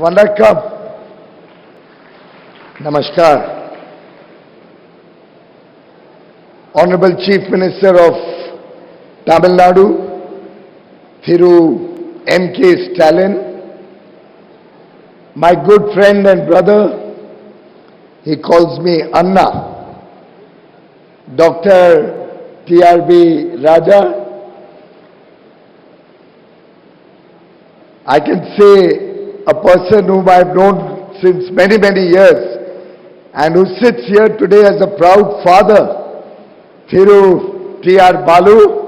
Vanakkam, Namaskar. Honorable Chief Minister of Tamil Nadu, Thiru M.K. Stalin, my good friend and brother, he calls me Anna, Dr. T.R.B. Raja. I can say a person whom I have known since many, many years and who sits here today as a proud father, Thiru T.R. Balu,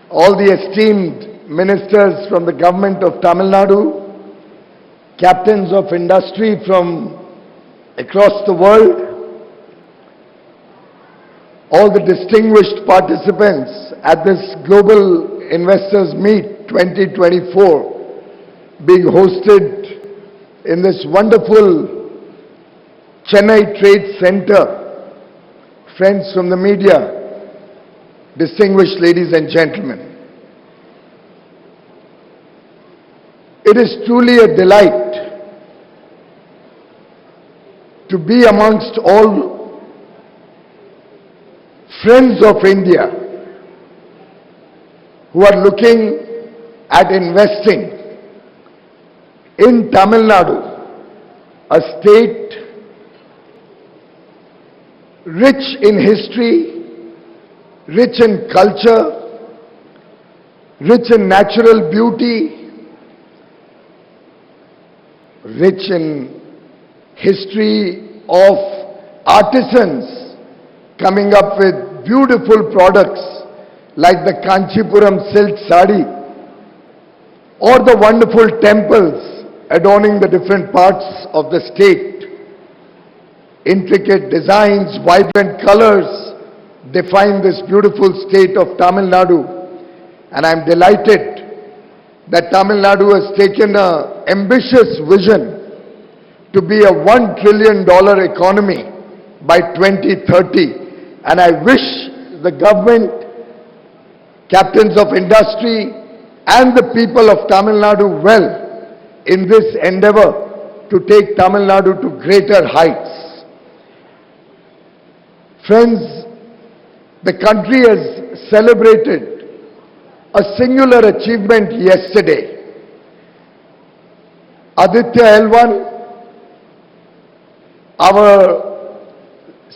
all the esteemed ministers from the government of Tamil Nadu, captains of industry from across the world, all the distinguished participants at this Global Investors Meet 2024 being hosted in this wonderful Chennai Trade Center, friends from the media, distinguished ladies and gentlemen. It is truly a delight to be amongst all friends of India who are looking at investing in Tamil Nadu, a state rich in history, rich in culture, rich in natural beauty, rich in history of artisans coming up with beautiful products like the Kanchipuram silk sari or the wonderful temples adorning the different parts of the state. Intricate designs, vibrant colors define this beautiful state of Tamil Nadu, and I am delighted that Tamil Nadu has taken an ambitious vision to be a $1 trillion economy by 2030, and I wish the government, captains of industry and the people of Tamil Nadu well in this endeavor to take Tamil Nadu to greater heights. Friends, the country has celebrated a singular achievement yesterday. Aditya L1, our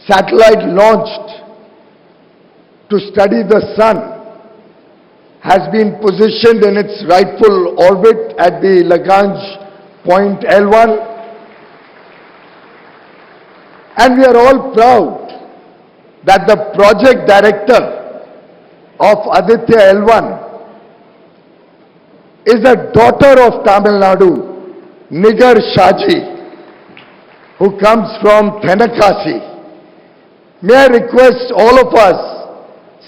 satellite launched to study the sun, has been positioned in its rightful orbit at the Lagrange point L1, and we are all proud that the project director of Aditya L1 is a daughter of Tamil Nadu, Nigar Shaji, who comes from Thenakasi. May I request all of us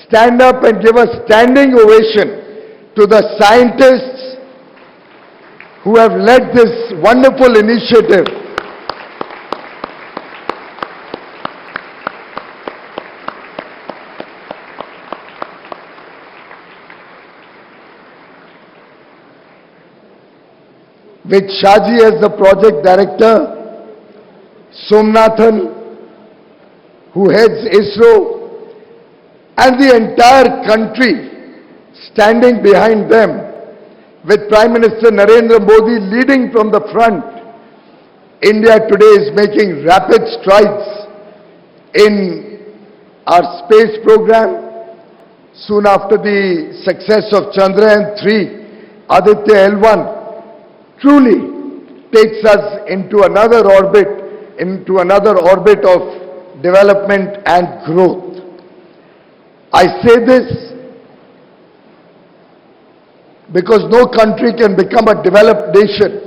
stand up and give a standing ovation to the scientists who have led this wonderful initiative. With Shaji as the project director, Somnathan, who heads ISRO, and the entire country standing behind them, with Prime Minister Narendra Modi leading from the front. India today is making rapid strides in our space program. Soon after the success of Chandrayaan-3, Aditya L1 truly takes us into another orbit of development and growth. I say this because no country can become a developed nation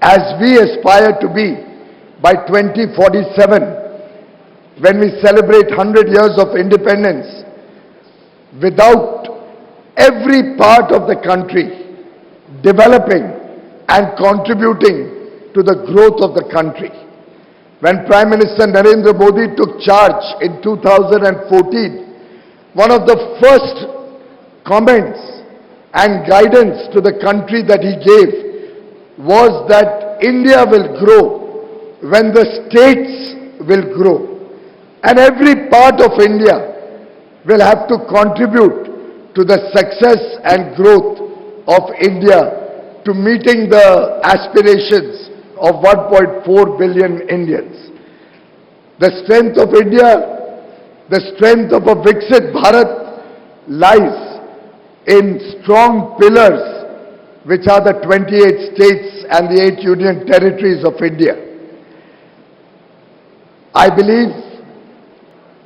as we aspire to be by 2047, when we celebrate 100 years of independence, without every part of the country developing and contributing to the growth of the country. When Prime Minister Narendra Modi took charge in 2014, one of the first comments and guidance to the country that he gave was that India will grow when the states will grow. And every part of India will have to contribute to the success and growth of India to meeting the aspirations of 1.4 billion Indians. The strength of India, the strength of a Viksit Bharat lies in strong pillars which are the 28 states and the 8 union territories of India. I believe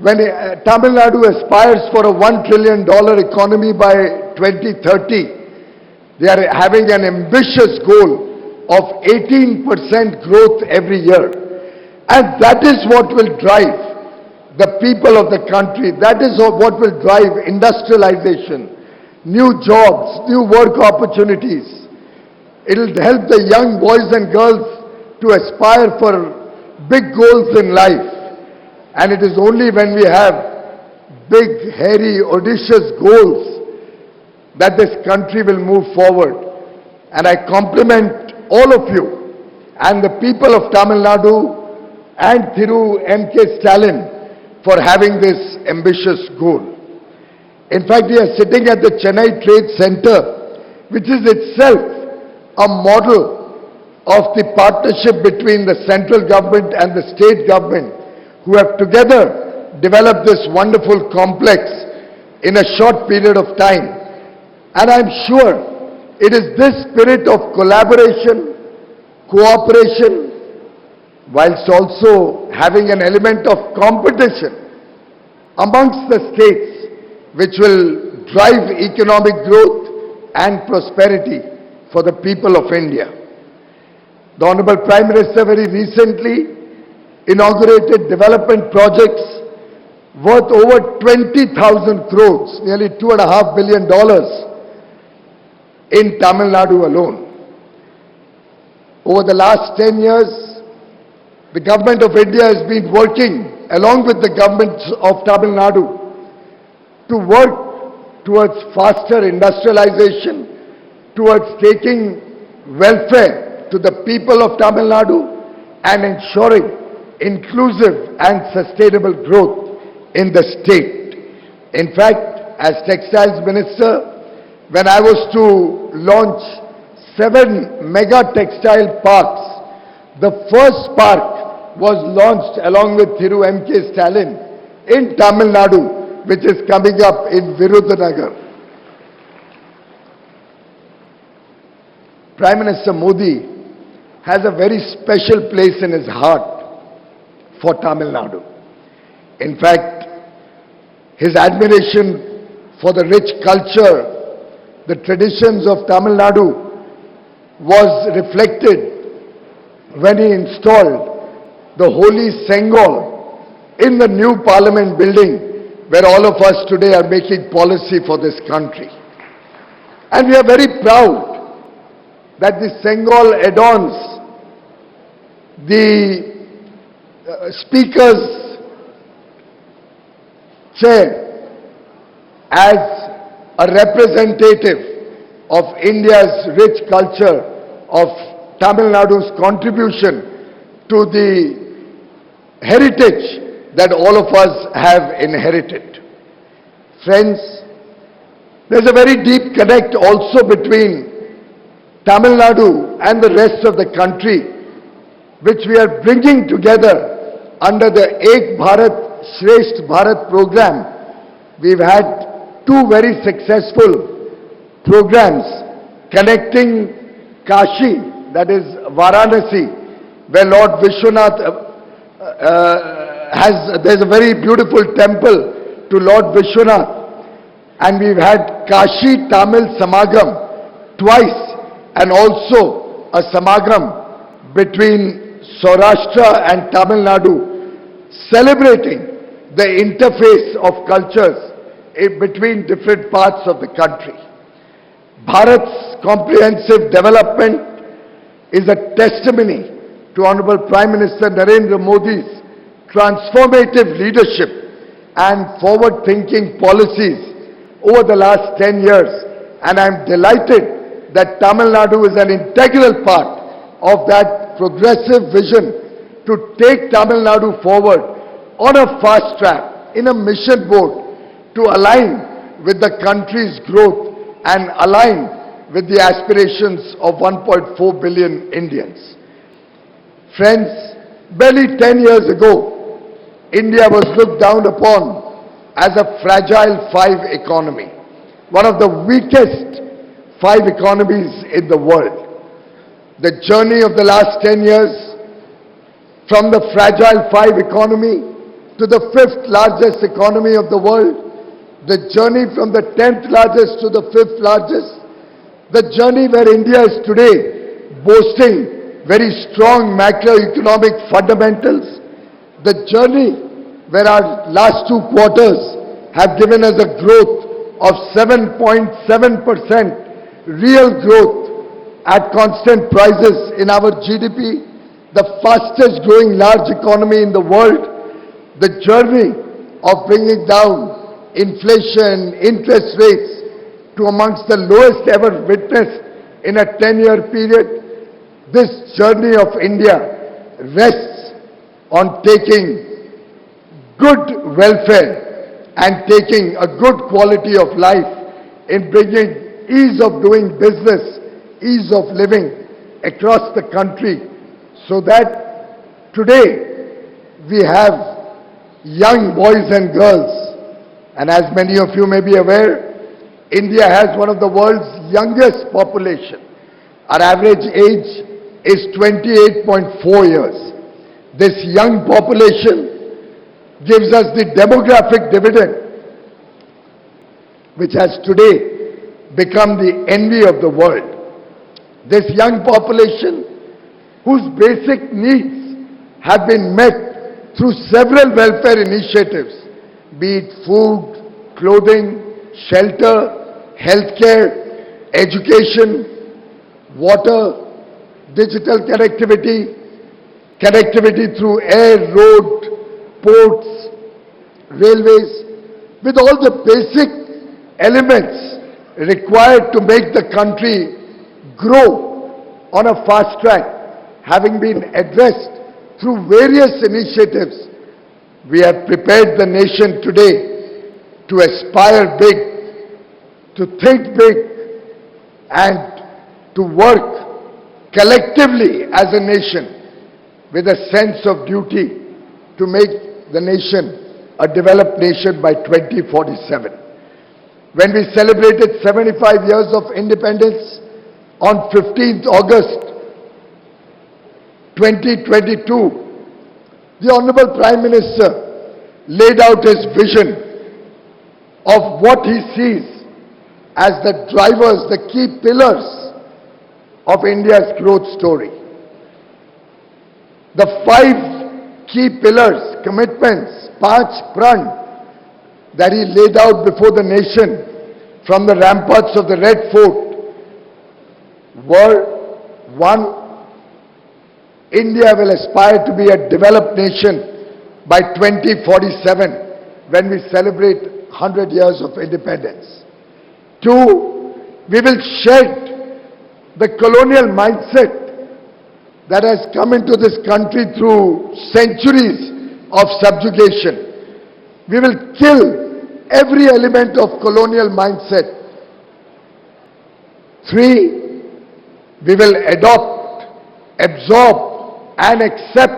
when Tamil Nadu aspires for a $1 trillion economy by 2030, they are having an ambitious goal of 18% growth every year. And that is what will drive the people of the country. That is what will drive industrialization, new jobs, new work opportunities. It will help the young boys and girls to aspire for big goals in life. And it is only when we have big, hairy, audacious goals that this country will move forward. And I compliment all of you and the people of Tamil Nadu and Thiru M.K. Stalin for having this ambitious goal. In fact, we are sitting at the Chennai Trade Center, which is itself a model of the partnership between the central government and the state government, who have together developed this wonderful complex in a short period of time. And I'm sure it is this spirit of collaboration, cooperation, whilst also having an element of competition amongst the states, which will drive economic growth and prosperity for the people of India. The Honorable Prime Minister very recently inaugurated development projects worth over 20,000 crores, nearly $2.5 billion in Tamil Nadu alone. Over the last 10 years, the Government of India has been working along with the Government of Tamil Nadu to work towards faster industrialization, towards taking welfare to the people of Tamil Nadu and ensuring inclusive and sustainable growth in the state. In fact, as Textiles Minister, when I was to launch 7 mega textile parks, the first park was launched along with Thiru M.K. Stalin in Tamil Nadu, which is coming up in Virudhunagar. Prime Minister Modi has a very special place in his heart for Tamil Nadu. In fact, his admiration for the rich culture, the traditions of Tamil Nadu was reflected when he installed the holy Sengol in the new Parliament building, where all of us today are making policy for this country. And we are very proud that the Sengol adorns the Speaker's chair as a representative of India's rich culture, of Tamil Nadu's contribution to the heritage that all of us have inherited. Friends, there's a very deep connect also between Tamil Nadu and the rest of the country, which we are bringing together under the Ek Bharat Shresth Bharat program. We've had 2 very successful programs connecting Kashi, that is Varanasi, where Lord Vishwanath there's a very beautiful temple to Lord Vishwanath, and we've had Kashi Tamil Samagam twice, and also a Samagam between Saurashtra and Tamil Nadu, celebrating the interface of cultures between different parts of the country. Bharat's comprehensive development is a testimony to Honorable Prime Minister Narendra Modi's transformative leadership and forward-thinking policies over the last 10 years, and I'm delighted that Tamil Nadu is an integral part of that progressive vision to take Tamil Nadu forward on a fast track, in a mission board, to align with the country's growth and align with the aspirations of 1.4 billion Indians. Friends, barely 10 years ago, India was looked down upon as a fragile five economy, one of the weakest five economies in the world. The journey of the last 10 years, from the fragile five economy to the fifth largest economy of the world, the journey from the 10th largest to the 5th largest, the journey where India is today boasting very strong macroeconomic fundamentals, the journey where our last two quarters have given us a growth of 7.7% real growth at constant prices in our GDP, the fastest growing large economy in the world, the journey of bringing down inflation, interest rates to amongst the lowest ever witnessed in a 10-year period. This journey of India rests on taking good welfare and taking a good quality of life in bringing ease of doing business, ease of living across the country, so that today we have young boys and girls. And as many of you may be aware, India has one of the world's youngest population. Our average age is 28.4 years. This young population gives us the demographic dividend, which has today become the envy of the world. This young population, whose basic needs have been met through several welfare initiatives, be it food, clothing, shelter, healthcare, education, water, digital connectivity, connectivity through air, road, ports, railways, with all the basic elements required to make the country grow on a fast track, having been addressed through various initiatives. We have prepared the nation today to aspire big, to think big, and to work collectively as a nation with a sense of duty to make the nation a developed nation by 2047. When we celebrated 75 years of independence on 15th August 2022, the Honorable Prime Minister laid out his vision of what he sees as the drivers, the key pillars of India's growth story. The 5 key pillars, commitments, Panch Pran, that he laid out before the nation from the ramparts of the Red Fort were: 1, India will aspire to be a developed nation by 2047 when we celebrate 100 years of independence. 2, we will shed the colonial mindset that has come into this country through centuries of subjugation. We will kill every element of colonial mindset. 3, we will adopt, absorb, and accept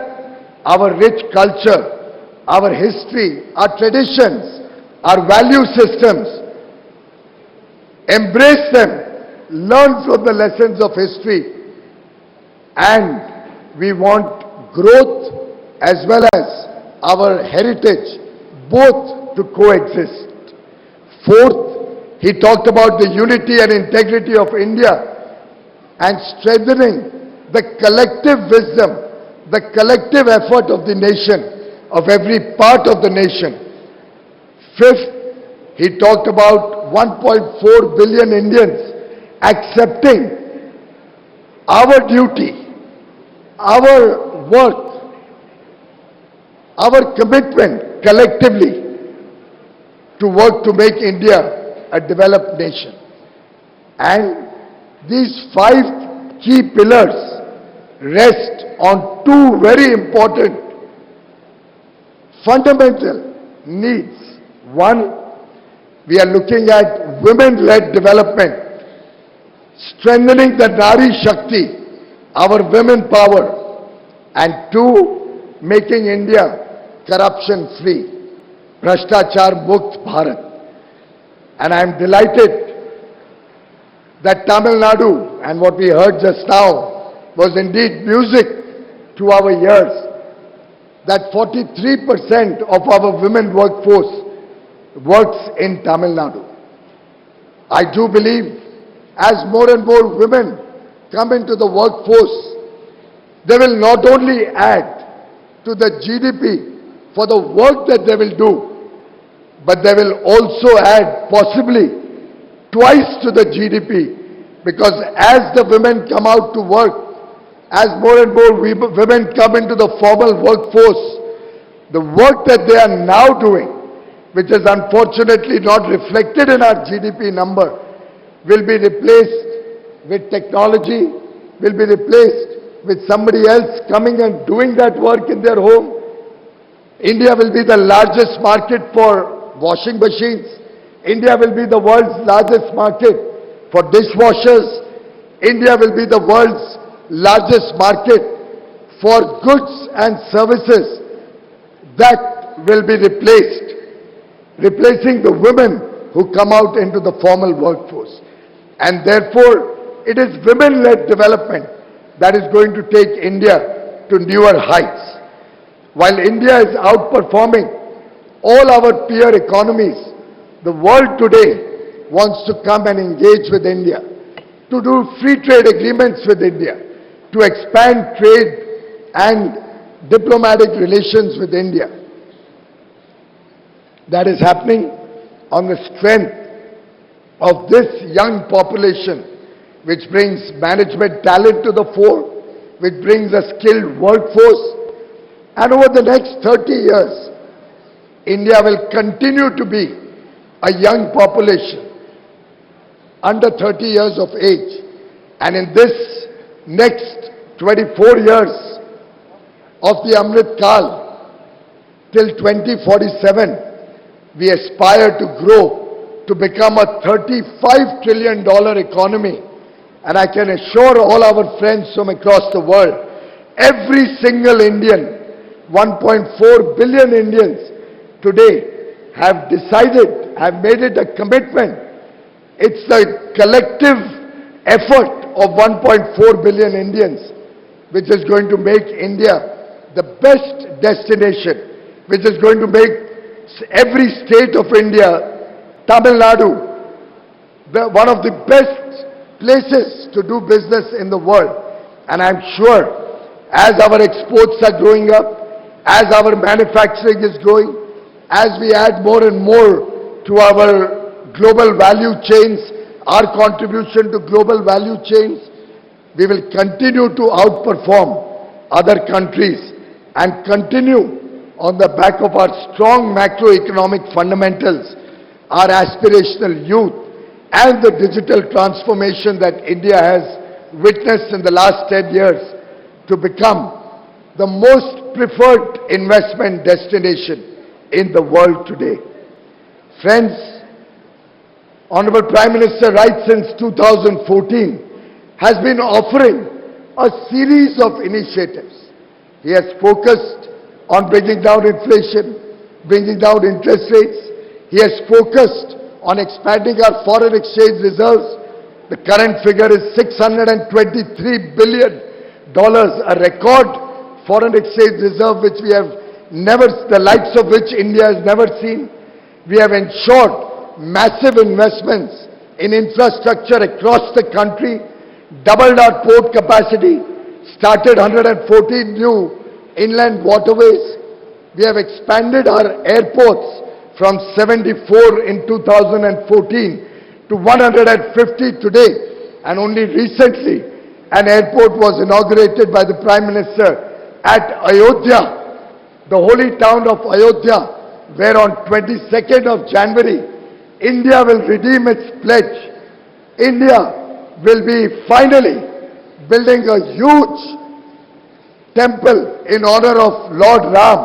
our rich culture, our history, our traditions, our value systems, embrace them, learn from the lessons of history, and we want growth as well as our heritage, both to coexist. 4th, he talked about the unity and integrity of India and strengthening the collective wisdom, the collective effort of the nation, of every part of the nation. 5th, he talked about 1.4 billion Indians accepting our duty, our work, our commitment collectively to work to make India a developed nation. And these 5 key pillars rest on 2 very important fundamental needs. One, we are looking at women-led development, strengthening the Nari Shakti, our women power, and 2, making India corruption-free, Bhrashtachar Mukt Bharat. And I am delighted that Tamil Nadu, and what we heard just now was indeed music to our ears, that 43% of our women workforce works in Tamil Nadu. I do believe as more and more women come into the workforce, they will not only add to the GDP for the work that they will do, but they will also add possibly twice to the GDP, because as the women come out to work, as more and more women come into the formal workforce, the work that they are now doing, which is unfortunately not reflected in our GDP number, will be replaced with technology, will be replaced with somebody else coming and doing that work in their home. India will be the largest market for washing machines. India will be the world's largest market for dishwashers. India will be the world's largest market for goods and services that will be replacing the women who come out into the formal workforce. And therefore, it is women-led development that is going to take India to newer heights. While India is outperforming all our peer economies, the world today wants to come and engage with India, to do free trade agreements with India, to expand trade and diplomatic relations with India. That is happening on the strength of this young population, which brings management talent to the fore, which brings a skilled workforce. And over the next 30 years, India will continue to be a young population, under 30 years of age. And in this next 24 years of the Amrit Kal, till 2047, we aspire to grow to become a $35 trillion economy. And I can assure all our friends from across the world, every single Indian, 1.4 billion Indians today have decided, have made it a commitment. It's the collective effort of 1.4 billion Indians which is going to make India the best destination, which is going to make every state of India, Tamil Nadu, one of the best places to do business in the world. And I'm sure as our exports are growing up, as our manufacturing is growing, as we add more and more to our global value chains, our contribution to global value chains, we will continue to outperform other countries and continue on the back of our strong macroeconomic fundamentals, our aspirational youth, and the digital transformation that India has witnessed in the last 10 years to become the most preferred investment destination in the world today. Friends, Honorable Prime Minister, right since 2014, has been offering a series of initiatives. He has focused on bringing down inflation, bringing down interest rates. He has focused on expanding our foreign exchange reserves. The current figure is $623 billion, a record foreign exchange reserve which we have never, the likes of which India has never seen. We have ensured massive investments in infrastructure across the country, doubled our port capacity, started 114 new inland waterways. We have expanded our airports from 74 in 2014 to 150 today, and only recently an airport was inaugurated by the Prime Minister at Ayodhya, the holy town of Ayodhya, where on 22nd of January, India will redeem its pledge India will be finally building a huge temple in honor of Lord Ram,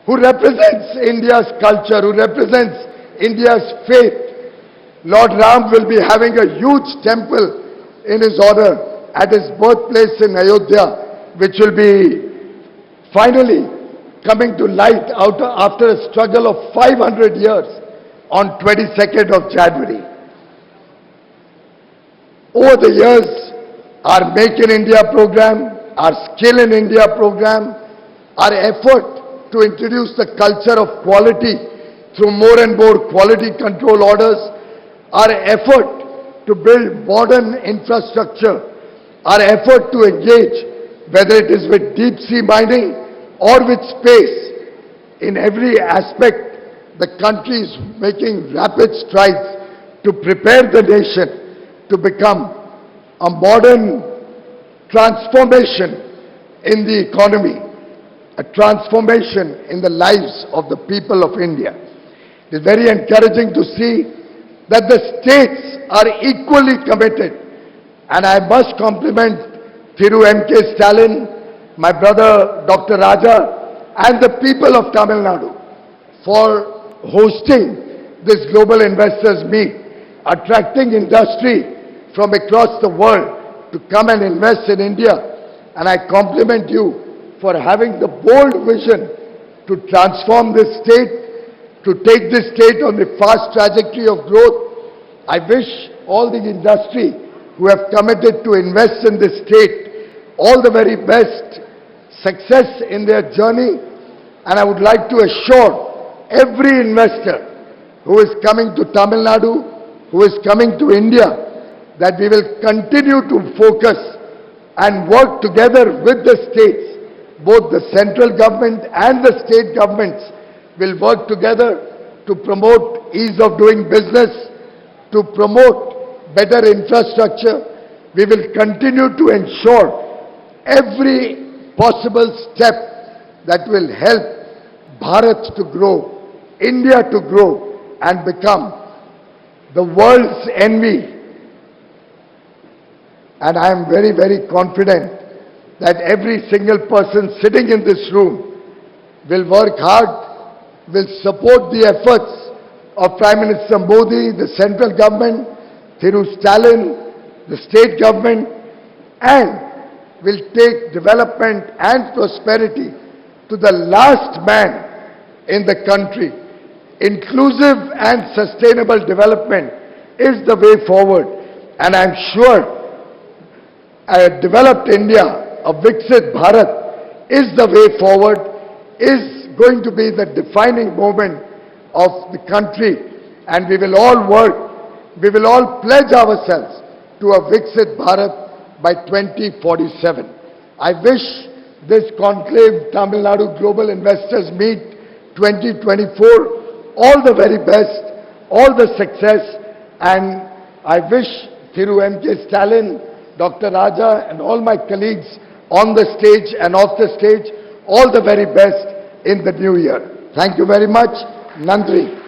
who represents India's culture, who represents India's faith. Lord Ram will be having a huge temple in his honor at his birthplace in Ayodhya, which will be finally coming to light after a struggle of 500 years on 22nd of January. Over the years, our Make in India program, our Skill in India program, our effort to introduce the culture of quality through more and more quality control orders, our effort to build modern infrastructure, our effort to engage, whether it is with deep sea mining or with space, in every aspect, the country is making rapid strides to prepare the nation to become a modern transformation in the economy, a transformation in the lives of the people of India. It is very encouraging to see that the states are equally committed, and I must compliment Thiru M.K. Stalin, my brother Dr. Raja, and the people of Tamil Nadu for hosting this global investors meet, attracting industry from across the world to come and invest in India. And I compliment you for having the bold vision to transform this state, to take this state on the fast trajectory of growth. I wish all the industry who have committed to invest in this state all the very best success in their journey. And I would like to assure every investor who is coming to Tamil Nadu, who is coming to India, that we will continue to focus and work together with the states. Both the central government and the state governments will work together to promote ease of doing business, to promote better infrastructure. We will continue to ensure every possible step that will help Bharat to grow, India to grow and become the world's envy. And I am very, very confident that every single person sitting in this room will work hard, will support the efforts of Prime Minister Modi, the central government, Thiru Stalin, the state government, and will take development and prosperity to the last man in the country. Inclusive and sustainable development is the way forward, and I'm sure a developed India, a Viksit Bharat, is the way forward, is going to be the defining moment of the country, and we will all work, we will all pledge ourselves to a Viksit Bharat by 2047. I wish this conclave Tamil Nadu Global Investors Meet 2024 all the very best, all the success, and I wish Thiru M.K. Stalin, Dr. Raja and all my colleagues on the stage and off the stage all the very best in the new year. Thank you very much. Nandri.